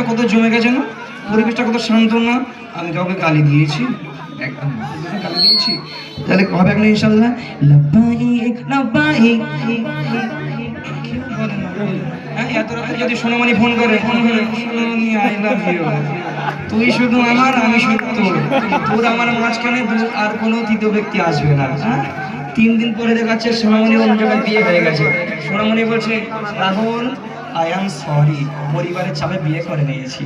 কত জমে গেছে না, পরিবেশটা কত শান্ত না। আমি কাউকে গালি দিয়েছি? একদম গালি দিয়েছি? তাহলে হবে এখন ইনশাল্লাহ লাব্বাইক লাব্বাইক। হ্যাঁ, এত রাতে যদি সোনামণি ফোন করে সোনামণি আই লাভ ইউ, তুই শুধু আমার, আমি শুধু তোর, তোর আমার মাঝখানে আর কোনো তৃতীয় ব্যক্তি আসবে না। 3 দিন পরে দেখাচ্ছে সোনামণি অন্য জায়গায় বিয়ে হয়ে গেছে। সোনামণি বলছে রাহুল আই এম সরি, পরিবারের চাপে বিয়ে করে নিয়েছি।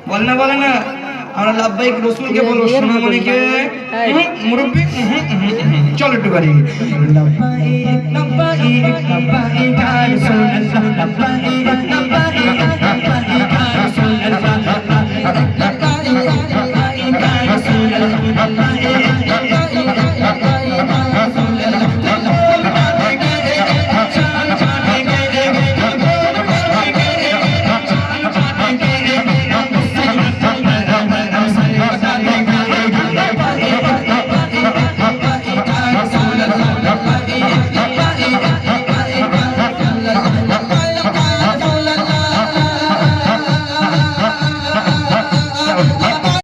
বলে না আমরা লাব্বাইক রসুলকে বলবো, সোনামণিকে মুরব্বি। চল একটু বাড়ি। লাব্বাইক লাব্বাইক লাব্বাইক ইয়া রাসূলুল্লাহ, লাব্বাইক লাব্বাইক লাব্বাইক ইয়া রাসূলুল্লাহ।